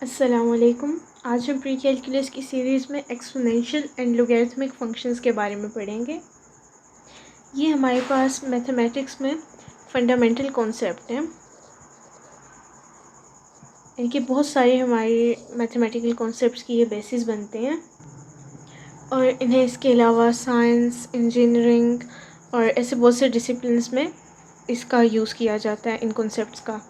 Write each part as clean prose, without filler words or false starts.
अस्सलामुअलैकुम। आज हम प्री कैलकुलस की सीरीज़ में एक्सपोनेंशियल एंड लोगैरिथमिक फंक्शंस के बारे में पढ़ेंगे। ये हमारे पास मैथमेटिक्स में फंडामेंटल कॉन्सेप्ट हैं। इनके बहुत सारे हमारे मैथमेटिकल कॉन्सेप्ट्स की ये बेसिस बनते हैं और इन्हें इसके अलावा साइंस, इंजीनियरिंग और ऐसे बहुत से डिसिप्लिन्स में इसका यूज़ किया जाता है इन कॉन्सेप्ट्स का।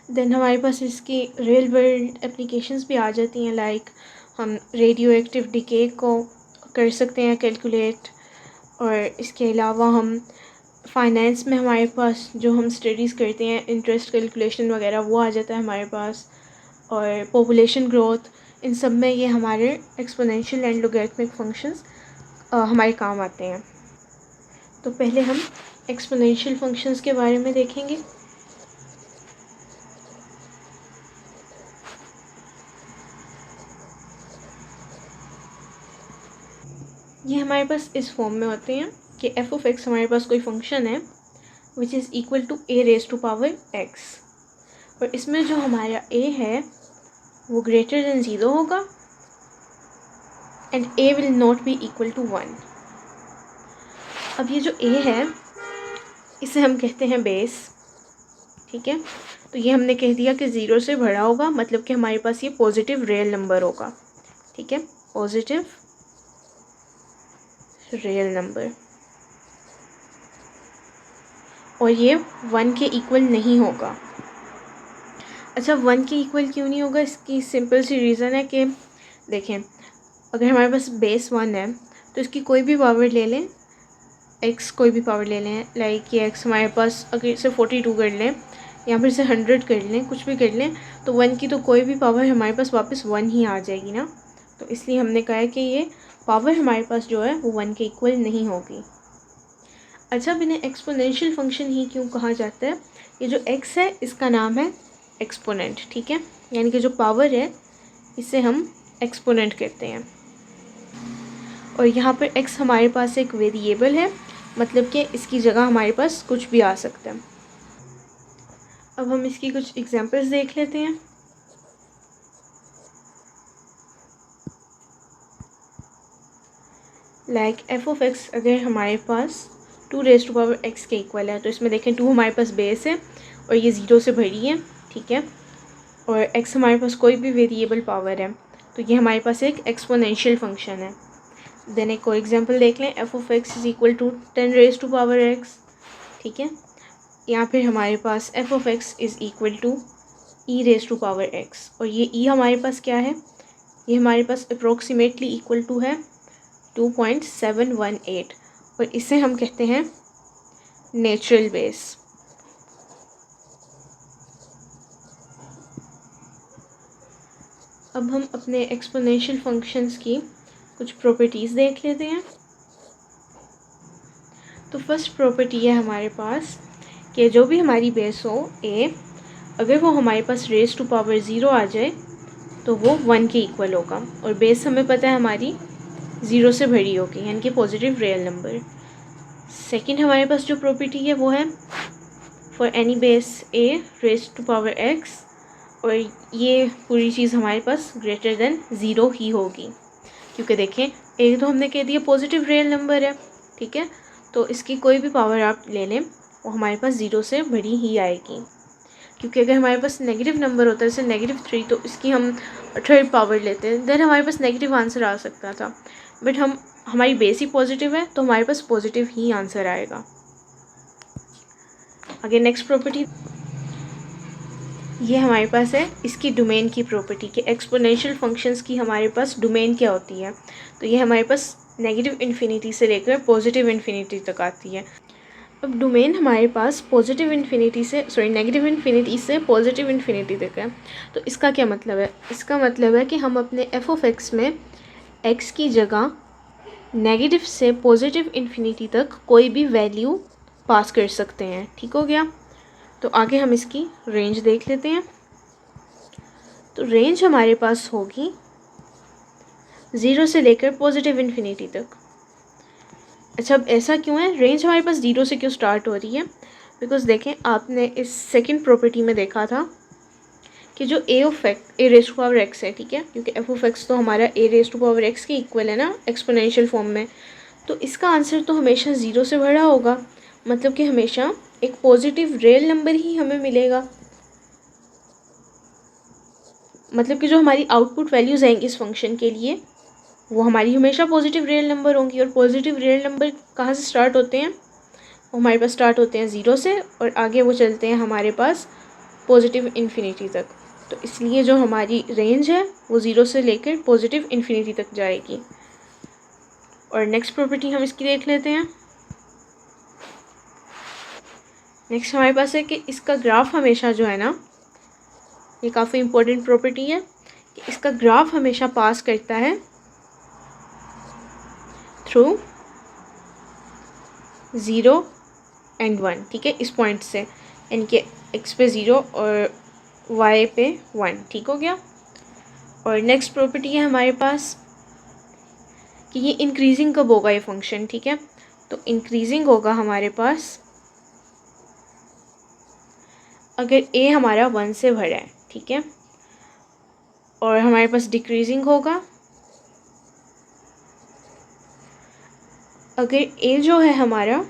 देन हमारे पास इसकी रियल वर्ल्ड एप्लीकेशंस भी आ जाती हैं, लाइक हम रेडियो एक्टिव डिके को कर सकते हैं कैलकुलेट, और इसके अलावा हम फाइनेंस में हमारे पास जो हम स्टडीज़ करते हैं इंटरेस्ट कैलकुलेशन वगैरह वो आ जाता है हमारे पास, और पॉपुलेशन ग्रोथ, इन सब में ये हमारे एक्सपोनेंशियल एंड लोगैरिथमिक फंक्शंस हमारे काम आते हैं। तो पहले हम एक्सपोनेंशियल फंक्शंस के बारे में देखेंगे। ये हमारे पास इस फॉर्म में होते हैं कि एफ ऑफ एक्स हमारे पास कोई फंक्शन है which is equal to a raise to power x, और इसमें जो हमारा ए है वो ग्रेटर देन 0 होगा and a will not be equal to 1। अब ये जो ए है इसे हम कहते हैं बेस, ठीक है। तो ये हमने कह दिया कि 0 से बड़ा होगा, मतलब कि हमारे पास ये पॉजिटिव रियल नंबर होगा, ठीक है, पॉजिटिव रियल नंबर, और ये 1 के इक्वल नहीं होगा। अच्छा, 1 के इक्वल क्यों नहीं होगा? इसकी सिंपल सी रीज़न है कि देखें, अगर हमारे पास बेस 1 है तो इसकी कोई भी पावर ले लें, x कोई भी पावर ले लें, लाइक ये x हमारे पास अगर इसे 42 कर लें या फिर इसे 100 कर लें, कुछ भी कर लें, तो 1 की तो कोई भी पावर हमारे पास वापस 1 ही आ जाएगी ना। तो इसलिए हमने कहा है कि ये पावर हमारे पास जो है वो 1 के इक्वल नहीं होगी। अच्छा, अब इन्हें एक्सपोनेंशियल फंक्शन ही क्यों कहा जाता है? ये जो x है इसका नाम है एक्सपोनेंट, ठीक है, यानी कि जो पावर है इसे हम एक्सपोनेंट कहते हैं। और यहाँ पर x हमारे पास एक वेरिएबल है, मतलब कि इसकी जगह हमारे पास कुछ भी आ सकता है। अब हम इसकी कुछ एग्जांपल्स देख लेते हैं। लाइक एफ ऑफ एक्स अगर हमारे पास 2 रेज टू पावर एक्स के इक्वल है, तो इसमें देखें 2 हमारे पास बेस है और ये 0 से भरी है, ठीक है, और x हमारे पास कोई भी वेरिएबल पावर है, तो ये हमारे पास एक एक्सपोनेंशियल फंक्शन है। देन एक और एग्जांपल देख लें, F of X is equal to 10 raise to power X, ठीक है, यहाँ पर हमारे पास F of X is equal to E raise to power x, और ये ई हमारे पास क्या है? ये हमारे पास अप्रोक्सीमेटली इक्वल टू है 2.718, और इसे हम कहते हैं नेचुरल बेस। अब हम अपने एक्सपोनेंशियल फंक्शंस की कुछ प्रॉपर्टीज़ देख लेते हैं। तो फर्स्ट प्रॉपर्टी है हमारे पास कि जो भी हमारी बेस हो ए, अगर वो हमारे पास रेज टू पावर 0 आ जाए तो वो 1 के इक्वल होगा, और बेस हमें पता है हमारी 0 से भरी होगी, यानी कि पॉजिटिव रियल नंबर। सेकंड हमारे पास जो प्रॉपर्टी है वो है for any base a raise to power x, और ये पूरी चीज़ हमारे पास ग्रेटर देन 0 ही होगी, क्योंकि देखें एक तो हमने कह दिया पॉजिटिव रियल नंबर है, ठीक है, तो इसकी कोई भी पावर आप ले लें वो हमारे पास 0 से भरी ही आएगी। क्योंकि अगर हमारे पास नेगेटिव नंबर होता है जैसे -3, तो इसकी हम थर्ड पावर लेते हैं, देन हमारे पास नेगेटिव आंसर आ सकता था, बट हमारी बेस ही पॉजिटिव है तो हमारे पास पॉजिटिव ही आंसर आएगा। आगे नेक्स्ट प्रॉपर्टी ये हमारे पास है इसकी डोमेन की प्रॉपर्टी, कि एक्सपोनेंशियल फंक्शंस की हमारे पास डोमेन क्या होती है, तो ये हमारे पास नेगेटिव इन्फिनिटी से लेकर पॉजिटिव इन्फिनिटी तक आती है। अब डोमेन हमारे पास पॉजिटिव इन्फिनिटी से नेगेटिव इन्फिनिटी से पॉजिटिव इन्फिनिटी तक है, तो इसका क्या मतलब है? इसका मतलब है कि हम अपने एफ ऑफ एक्स में एक्स की जगह नेगेटिव से पॉजिटिव इन्फिनिटी तक कोई भी वैल्यू पास कर सकते हैं, ठीक हो गया। तो आगे हम इसकी रेंज देख लेते हैं। तो रेंज हमारे पास होगी 0 से लेकर पॉजिटिव इन्फिनिटी तक। अच्छा, अब ऐसा क्यों है? रेंज हमारे पास 0 से क्यों स्टार्ट हो रही है? बिकॉज देखें आपने इस सेकंड प्रॉपर्टी में देखा था कि जो A of X A raise to power X है, ठीक है, क्योंकि एफ ऑफ एक्स तो हमारा A raise to power X के इक्वल है ना एक्सपोनेंशियल फॉर्म में, तो इसका आंसर तो हमेशा ज़ीरो से बड़ा होगा, मतलब कि हमेशा एक पॉजिटिव रियल नंबर ही हमें मिलेगा। मतलब कि जो हमारी आउटपुट वैल्यूज़ आएंगी इस फंक्शन के लिए वो हमारी हमेशा पॉजिटिव रियल नंबर होंगी। और पॉजिटिव रियल नंबर कहाँ से स्टार्ट होते हैं? वो हमारे पास स्टार्ट होते हैं ज़ीरो से और आगे वो चलते हैं हमारे पास पॉजिटिव इन्फिनिटी तक। तो इसलिए जो हमारी रेंज है वो ज़ीरो से लेकर पॉजिटिव इन्फिनिटी तक जाएगी। और नेक्स्ट प्रॉपर्टी हम इसकी देख लेते हैं। नेक्स्ट हमारे पास है कि इसका ग्राफ हमेशा जो है ना, ये काफ़ी इम्पोर्टेंट प्रॉपर्टी है कि इसका ग्राफ हमेशा पास करता है थ्रू 0 एंड 1, ठीक है, इस पॉइंट से, यानी कि x पे 0 और y पे 1, ठीक हो गया। और नेक्स्ट प्रॉपर्टी है हमारे पास कि ये इंक्रीजिंग कब होगा ये फंक्शन, ठीक है, तो इंक्रीजिंग होगा हमारे पास अगर a हमारा 1 से बड़ा है, ठीक है, और हमारे पास डिक्रीजिंग होगा अगर a जो है हमारा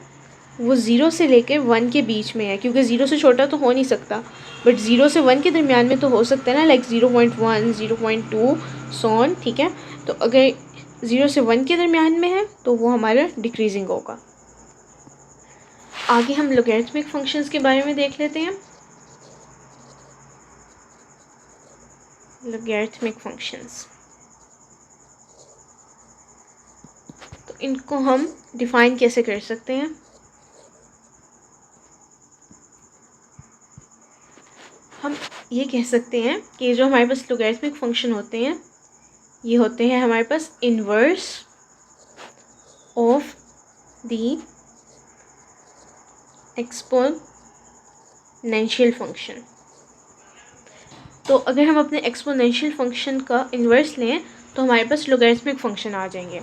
वो 0 से लेकर 1 के बीच में है, क्योंकि 0 से छोटा तो हो नहीं सकता, बट 0 से 1 के दरमियान में तो हो सकता है ना, लाइक 0.1 0.2 सॉन, ठीक है। तो अगर 0 से 1 के दरमियान में है तो वो हमारा डिक्रीजिंग होगा। आगे हम लॉगरिथमिक फंक्शंस के बारे में देख लेते हैं। लॉगरिथमिक फंक्शंस, तो इनको हम डिफ़ाइन कैसे कर सकते हैं? हम ये कह सकते हैं कि जो हमारे पास लॉगरिथमिक फंक्शन होते हैं ये होते हैं हमारे पास inverse of the exponential function. तो अगर हम अपने एक्सपोनेंशियल फंक्शन का इन्वर्स लें तो हमारे पास लॉगरिथमिक फंक्शन आ जाएंगे।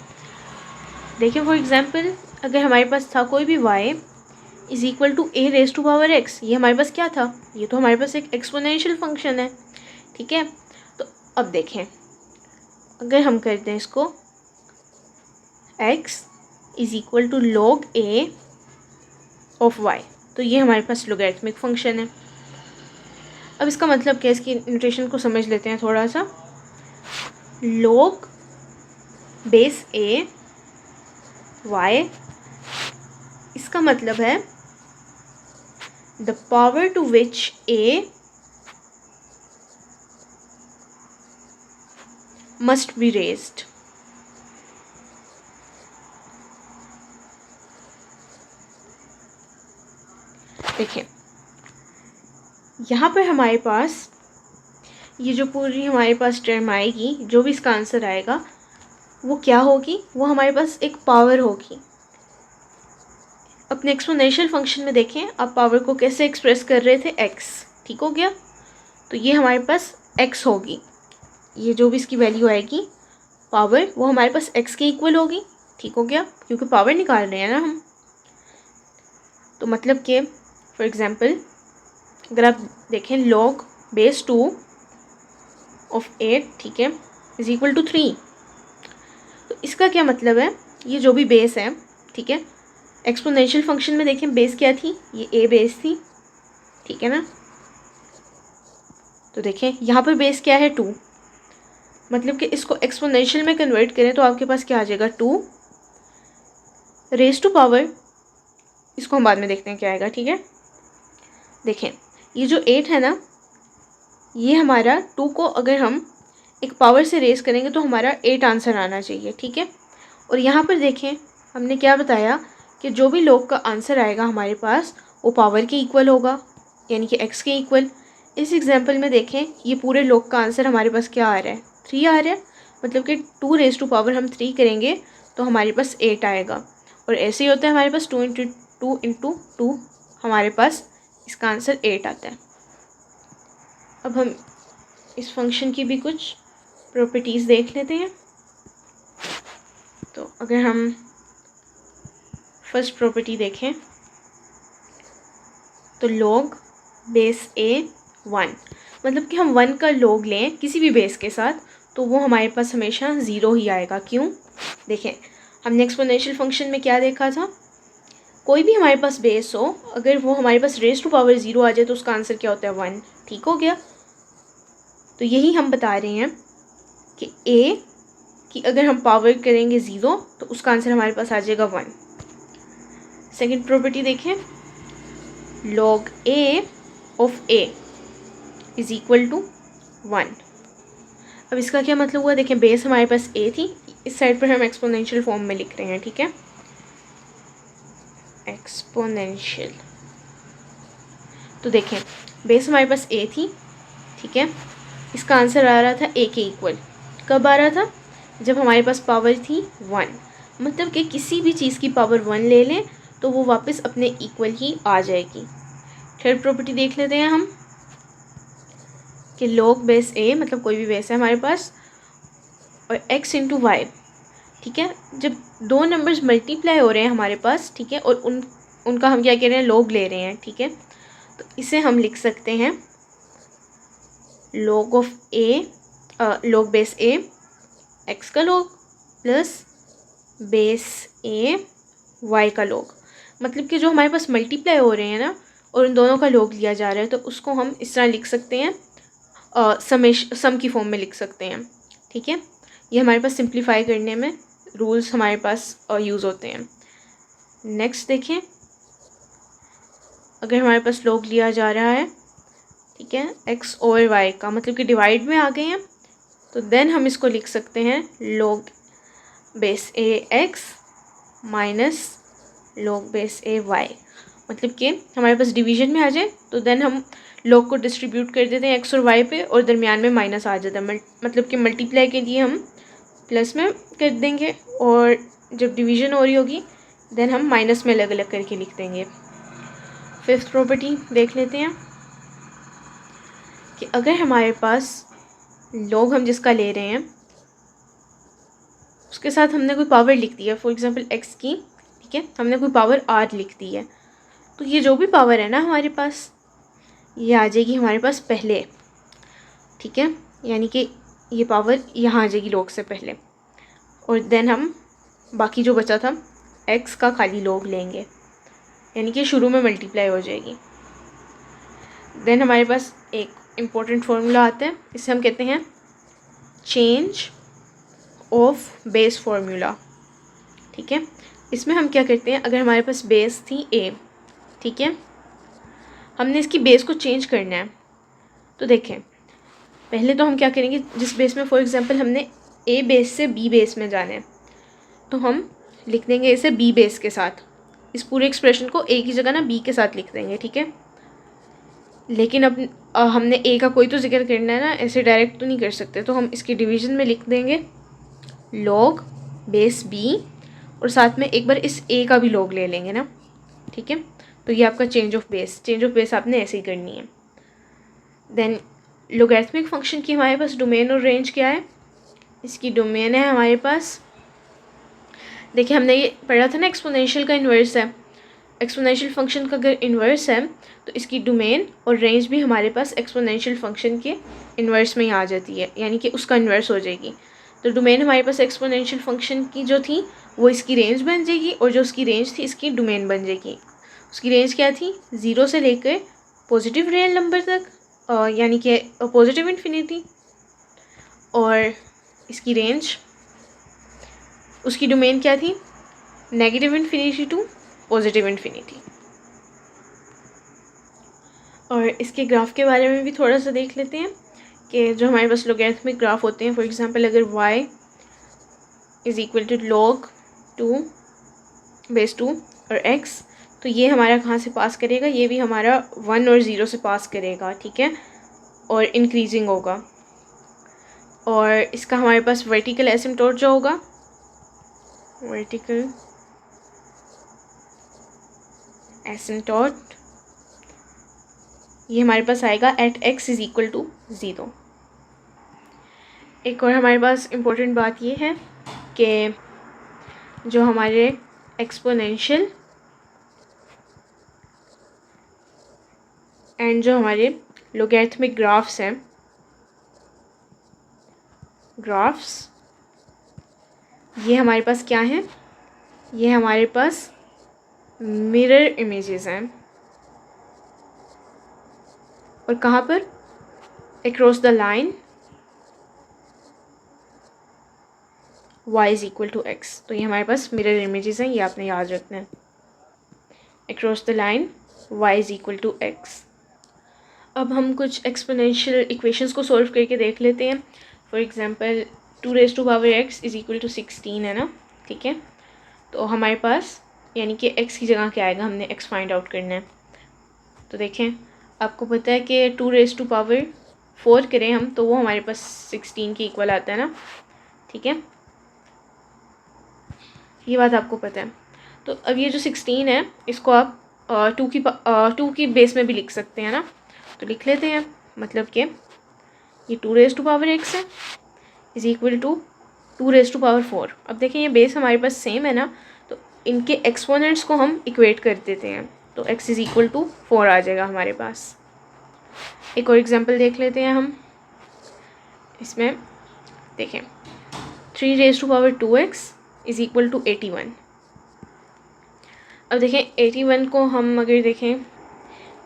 देखिए फॉर एग्जांपल अगर हमारे पास था कोई भी y is equal to a raise to power x, ये हमारे पास क्या था? ये तो हमारे पास एक एक्सपोनेंशियल फंक्शन है, ठीक है। तो अब देखें अगर हम करते हैं इसको x is equal to log a of y, तो ये हमारे पास लॉगरिथमिक फंक्शन है। अब इसका मतलब क्या है, इसकी नोटेशन को समझ लेते हैं थोड़ा सा। log बेस a y, इसका मतलब है the power to which a must be raised। देखिए यहाँ पर हमारे पास ये जो पूरी हमारे पास टर्म आएगी, जो भी इसका आंसर आएगा वो क्या होगी? वो हमारे पास एक पावर होगी। अपने एक्सपोनेंशियल फंक्शन में देखें आप पावर को कैसे एक्सप्रेस कर रहे थे, x, ठीक हो गया। तो ये हमारे पास x होगी, ये जो भी इसकी वैल्यू आएगी पावर वो हमारे पास x के इक्वल होगी, ठीक हो गया, क्योंकि पावर निकाल रहे हैं ना हम। तो मतलब कि फॉर एग्जांपल अगर आप देखें log बेस 2 ऑफ 8, ठीक है, इज़ इक्वल टू 3, तो इसका क्या मतलब है? ये जो भी बेस है, ठीक है, एक्सपोनेंशियल फंक्शन में देखें बेस क्या थी? ये a बेस थी, ठीक है ना। तो देखें यहाँ पर बेस क्या है? 2, मतलब कि इसको एक्सपोनेंशियल में कन्वर्ट करें तो आपके पास क्या आ जाएगा? 2 रेज टू पावर, इसको हम बाद में देखते हैं क्या आएगा, ठीक है। देखें ये जो 8 है ना, ये हमारा 2 को अगर हम एक पावर से रेज करेंगे तो हमारा 8 आंसर आना चाहिए, ठीक है। और यहाँ पर देखें हमने क्या बताया कि जो भी log का आंसर आएगा हमारे पास वो पावर के इक्वल होगा, यानी कि x के इक्वल। इस एग्जांपल में देखें ये पूरे log का आंसर हमारे पास क्या आ रहा है? 3 आ रहा है, मतलब कि 2 रेज टू पावर हम 3 करेंगे तो हमारे पास 8 आएगा। और ऐसे ही होता है हमारे पास 2 इंटू 2 हमारे पास इसका आंसर 8 आता है। अब हम इस फंक्शन की भी कुछ प्रॉपर्टीज़ देख लेते हैं। तो अगर हम फर्स्ट प्रॉपर्टी देखें तो log बेस a 1, मतलब कि हम 1 का log लें किसी भी बेस के साथ तो वो हमारे पास हमेशा 0 ही आएगा। क्यों? देखें, हमने एक्सपोनेंशियल फंक्शन में क्या देखा था, कोई भी हमारे पास बेस हो, अगर वो हमारे पास रेज़ टू पावर 0 आ जाए तो उसका आंसर क्या होता है? 1। ठीक हो गया। तो यही हम बता रहे हैं कि a कि अगर हम पावर करेंगे 0 तो उसका आंसर हमारे पास आ जाएगा 1। सेकंड प्रॉपर्टी देखें, log a of a is equal to 1। अब इसका क्या मतलब हुआ? देखें, बेस हमारे पास a थी, इस साइड पर हम एक्सपोनेंशियल फॉर्म में लिख रहे हैं। ठीक है, एक्सपोनेंशियल। तो देखें, बेस हमारे पास a थी, ठीक है, इसका आंसर आ रहा था a के इक्वल। कब आ रहा था? जब हमारे पास पावर थी 1। मतलब कि किसी भी चीज़ की पावर 1 ले लें तो वो वापस अपने इक्वल ही आ जाएगी। थर्ड प्रॉपर्टी देख लेते हैं हम कि log बेस a, मतलब कोई भी बेस है हमारे पास, और x इंटू वाई। ठीक है, जब दो नंबर्स मल्टीप्लाई हो रहे हैं हमारे पास, ठीक है, और उनका हम क्या कह रहे हैं? log ले रहे हैं। ठीक है, तो इसे हम लिख सकते हैं log of a, log base a, x का log plus base a y का log। मतलब कि जो हमारे पास मल्टीप्लाई हो रहे हैं ना, और उन दोनों का log लिया जा रहा है, तो उसको हम इस तरह लिख सकते हैं, सम की फॉर्म में लिख सकते हैं। ठीक है, ये हमारे पास सिंप्लीफाई करने में रूल्स हमारे पास यूज़ होते हैं। नेक्स्ट देखें, अगर हमारे पास log लिया जा रहा है, ठीक है, x और y का, मतलब कि डिवाइड में आ गए हैं, तो देन हम इसको लिख सकते हैं log base a x minus log base a y। मतलब कि हमारे पास डिवीजन में आ जाए तो देन हम log को डिस्ट्रीब्यूट कर देते हैं x और y पे, और दरमियान में माइनस आ जाता है। मतलब कि मल्टीप्लाई के लिए हम प्लस में कर देंगे, और जब डिवीजन हो रही होगी देन हम माइनस में अलग अलग करके लिख देंगे। फिफ्थ प्रॉपर्टी देख लेते हैं कि अगर हमारे पास log हम जिसका ले रहे हैं उसके साथ हमने कोई पावर लिख दी है, फॉर एग्जांपल x की, ठीक है, हमने कोई पावर r लिख दी है, तो ये जो भी पावर है ना हमारे पास, ये आ जाएगी हमारे पास पहले। ठीक है, यानी कि ये पावर यहाँ आ जाएगी log से पहले, और देन हम बाकी जो बचा था x का खाली log लेंगे, यानी कि शुरू में मल्टीप्लाई हो जाएगी। देन हमारे पास एक इम्पोर्टेंट फार्मूला आता है, इसे हम कहते हैं चेंज ऑफ बेस फार्मूला। ठीक है, इसमें हम क्या करते हैं, अगर हमारे पास बेस थी a, ठीक है, हमने इसकी बेस को चेंज करना है, तो देखें पहले तो हम क्या करेंगे, जिस बेस में फॉर एग्जांपल हमने a बेस से b बेस में जाना है, तो हम लिख देंगे इसे b बेस के साथ, इस पूरे एक्सप्रेशन को a की जगह ना b के साथ लिख देंगे। ठीक है, लेकिन अब हमने a का कोई तो जिक्र करना है ना, ऐसे डायरेक्ट तो नहीं कर सकते, तो हम इसकी डिवीजन में लिख देंगे log बेस b, और साथ में एक बार इस a का भी log ले लेंगे ना। ठीक है, तो ये आपका चेंज ऑफ बेस आपने ऐसे ही करनी है। देन लोगैरिथमिक फंक्शन की हमारे पास डोमेन और रेंज क्या है? इसकी डोमेन है हमारे पास, देखिए हमने ये पढ़ा था ना, एक्सपोनेंशियल का इन्वर्स है। एक्सपोनेंशियल फंक्शन का अगर इन्वर्स है तो इसकी डोमेन और रेंज भी हमारे पास एक्सपोनेंशियल फंक्शन के इन्वर्स में ही आ जाती है, यानी कि उसका इन्वर्स हो जाएगी। तो डोमेन हमारे पास एक्सपोनेंशियल फंक्शन की जो थी वो इसकी रेंज बन जाएगी, और जो उसकी रेंज थी इसकी डोमेन बन जाएगी। उसकी रेंज क्या थी? 0 से लेकर पॉजिटिव रियल नंबर तक, यानी कि पॉजिटिव इन्फिनिटी, और इसकी रेंज, उसकी डोमेन क्या थी? Negative infinity to positive infinity. और इसके ग्राफ के बारे में भी थोड़ा सा देख लेते हैं कि जो हमारे पास लोगैरिथमिक ग्राफ होते हैं, फॉर एग्जांपल अगर y is equal to log 2 base 2 और x, तो ये हमारा कहाँ से पास करेगा? ये भी हमारा 1 और 0 से पास करेगा। ठीक है, और इंक्रीजिंग होगा, और इसका हमारे पास वर्टिकल एसिम्पटोट जो होगा, वर्टिकल एसिम्पटोट, ये हमारे पास आएगा at x is equal to 0। एक और हमारे पास इम्पोर्टेंट बात ये है कि जो हमारे एक्सपोनेंशियल एंड जो हमारे लोगैरिथमिक ग्राफ्स हैं, ग्राफ्स, ये हमारे पास क्या हैं, ये हमारे पास मिरर इमेजेस हैं। और कहाँ पर? Across the line y is equal to x। तो ये हमारे पास मिरर इमेजेस हैं, ये आपने याद रखना है। Across the line y is equal to x। अब हम कुछ एक्सपोनेंशियल इक्वेशंस को सॉल्व करके देख लेते हैं। For example 2⁻x is equal to 16 है ना, ठीक है। तो हमारे पास यानी कि x की जगह क्या आएगा, हमने x फाइंड आउट करना है। तो देखें, आपको पता है कि 2⁴ करें हम तो वो हमारे पास 16 के इक्वल आता है ना, ठीक है, ये बात आपको पता है। तो अब ये जो 16 है इसको आप 2 की बेस में भी लिख सकते हैं ना, तो लिख लेते हैं। मतलब कि ये 2⁻x है इज़ इक्वल टू 2⁴। अब देखें ये बेस हमारे पास सेम है ना, तो इनके एक्सपोनेंट्स को हम इक्वेट कर देते हैं, तो x इज़ इक्वल टू 4 आ जाएगा हमारे पास। एक और एग्जांपल देख लेते हैं हम इसमें। देखें 3⁻2x इज़ इक्वल टू 81। अब देखें 81 को हम अगर देखें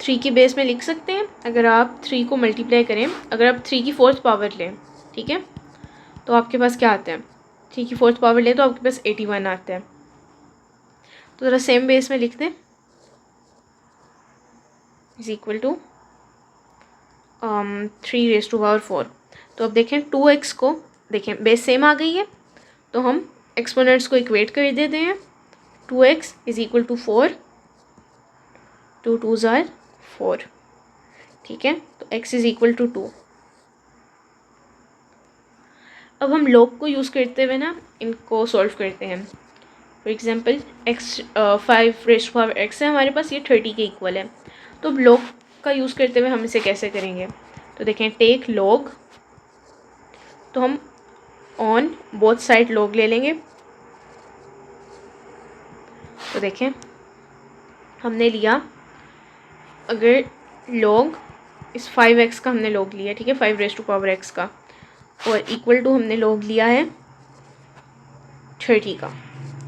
3 की बेस में लिख सकते हैं। अगर आप 3 को मल्टीप्लाई करें, अगर आप 3 की 4th पावर लें, ठीक है, तो आपके पास क्या आता है, 3 की 4th पावर लें तो आपके पास 81 आता है। तो ज़रा सेम बेस में लिख दें, इज़ इक्वल टू 3⁻4। तो अब देखें 2x को, देखें बेस सेम आ गई है, तो हम एक्सपोनेंट्स को इक्वेट कर देते हैं। 2x is equal to 4, 2 2s are 4, ठीक है। तो x इज़ इक्वल टू 2। अब हम लॉग को यूज़ करते हुए ना इनको सॉल्व करते हैं। फॉर एग्जांपल x 5⁻x है हमारे पास, ये 30 के इक्वल है। तो अब लॉग का यूज़ करते हुए हम इसे कैसे करेंगे, तो देखें टेक लॉग, तो हम ऑन बोथ साइड लॉग ले लेंगे। तो देखें हमने लिया, अगर लॉग इस 5x का हमने लॉग लिया, ठीक है, 5⁻x का, और इक्वल टू हमने लॉग लिया है 30 का,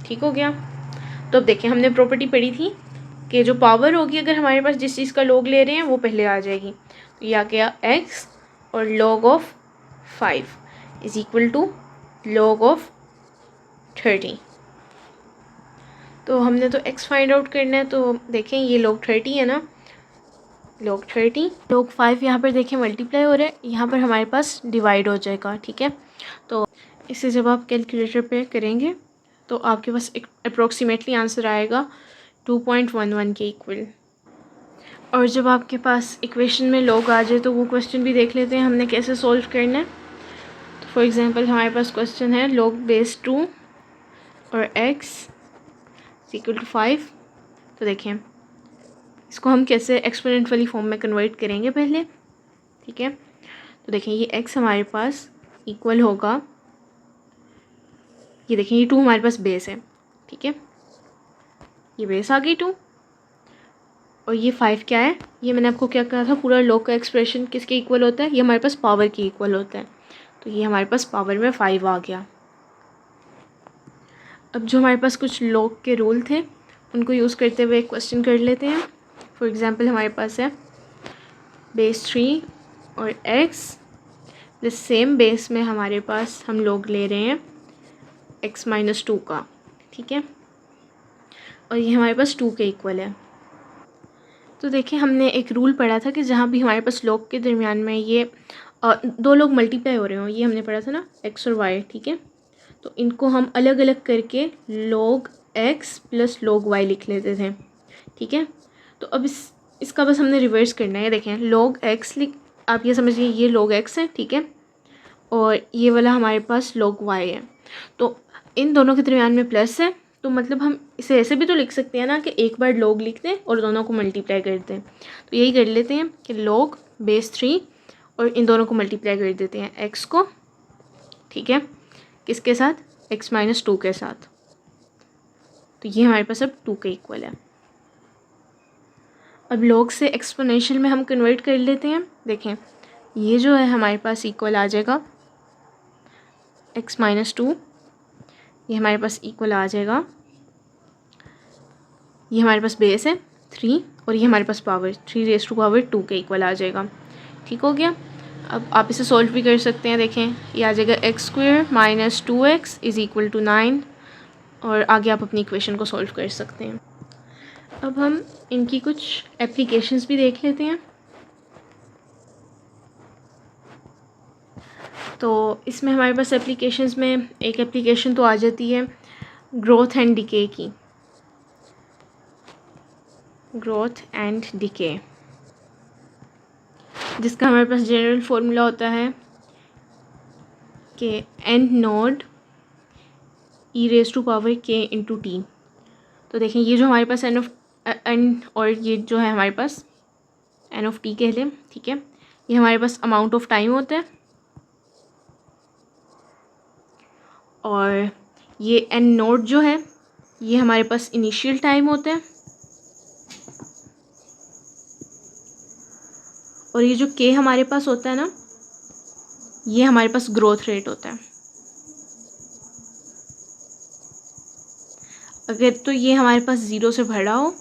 ठीक हो गया। तो अब देखें हमने प्रॉपर्टी पढ़ी थी कि जो पावर होगी अगर हमारे पास जिस चीज़ का लॉग ले रहे हैं वो पहले आ जाएगी। तो यह आ गया x और log of 5 is equal to log of 30। तो हमने तो x फाइंड आउट करना है, तो देखें ये लॉग 30 है ना, लॉग 30, लॉग 5 यहाँ पर देखें मल्टीप्लाई हो रहा है, यहाँ पर हमारे पास डिवाइड हो जाएगा, ठीक है। तो इसे जब आप कैलकुलेटर पे करेंगे तो आपके पास एक अप्रोक्सीमेटली आंसर आएगा 2.11 के इक्वल। और जब आपके पास इक्वेशन में लॉग आ जाए तो वो क्वेश्चन भी देख लेते हैं हमने कैसे सॉल्व करना है। तो फॉर एग्जांपल हमारे पास क्वेश्चन है log बेस 2 और x इक्वल टू 5। तो देखें इसको हम कैसे एक्सपोनेंट वाली फॉर्म में कन्वर्ट करेंगे पहले, ठीक है। तो देखें ये x हमारे पास इक्वल होगा, ये देखें ये 2 हमारे पास बेस है, ठीक है, ये बेस आ गई 2, और ये 5 क्या है, ये मैंने आपको क्या कहा था, पूरा लॉग का एक्सप्रेशन किसके इक्वल होता है, ये हमारे पास पावर के इक्वल होता है। तो ये हमारे पास पावर में 5 आ गया। अब जो हमारे पास कुछ लॉग के रूल थे उनको यूज़ करते हुए एक क्वेश्चन कर लेते हैं। फॉर एग्जांपल हमारे पास है बेस 3 और x प्लस सेम बेस में हमारे पास हम लॉग ले रहे हैं x-2 का, ठीक है, और ये हमारे पास 2 के इक्वल है। तो देखिए हमने एक रूल पढ़ा था कि जहाँ भी हमारे पास लॉग के दरमियान में ये 2 लोग मल्टीप्लाई हो रहे हो, ये हमने पढ़ा था ना x और y, ठीक है, तो इनको हम अलग अलग करके log x plus log y लिख लेते थे, ठीक है। तो अब इसका बस हमने रिवर्स करना है। देखें log x आप ये समझिए ये log x है, ठीक है, और ये वाला हमारे पास log y है। तो इन दोनों के दरमियान में प्लस है, तो मतलब हम इसे ऐसे भी तो लिख सकते हैं ना कि एक बार log लिख दें और दोनों को मल्टीप्लाई कर दें। तो यही कर लेते हैं कि log बेस 3 और इन दोनों को मल्टीप्लाई कर देते हैं x को, ठीक है, किसके साथ, x-2 के साथ। तो ये हमारे पास अब 2 के इक्वल है। अब log से एक्सपोनेंशियल में हम कन्वर्ट कर लेते हैं। देखें ये जो है हमारे पास इक्वल आ जाएगा x-2, ये हमारे पास इक्वल आ जाएगा, ये हमारे पास बेस है 3 और ये हमारे पास पावर 3⁻² के इक्वल आ जाएगा। ठीक हो गया। अब आप इसे सॉल्व भी कर सकते हैं। देखें ये आ जाएगा x² - 2x = 9 और आगे आप अपनी इक्वेशन को सॉल्व कर सकते हैं। अब हम इनकी कुछ एप्लीकेशंस भी देख लेते हैं। तो इसमें हमारे पास एप्लीकेशंस में एक एप्लीकेशन तो आ जाती है ग्रोथ एंड डिके की, ग्रोथ एंड डिके, जिसका हमारे पास जनरल फार्मूला होता है कि n नोड e⁻k × t। तो देखें ये जो हमारे पास n और ये जो है हमारे पास n ऑफ t कह लें, ठीक है, ये हमारे पास अमाउंट ऑफ टाइम होता है और ये n नोड जो है ये हमारे पास इनिशियल टाइम होता है और ये जो k हमारे पास होता है ना, ये हमारे पास ग्रोथ रेट होता है। अगर तो ये हमारे पास 0 से बड़ा हो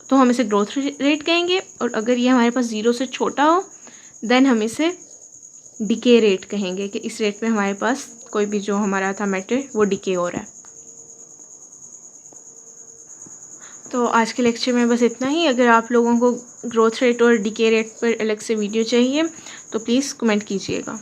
तो हम इसे ग्रोथ रेट कहेंगे, और अगर ये हमारे पास 0 से छोटा हो देन हम इसे डिके रेट कहेंगे कि इस रेट पे हमारे पास कोई भी जो हमारा था मैटर वो डिके हो रहा है। तो आज के लेक्चर में बस इतना ही। अगर आप लोगों को ग्रोथ रेट और डिके रेट पर अलग से वीडियो चाहिए तो प्लीज़ कमेंट कीजिएगा।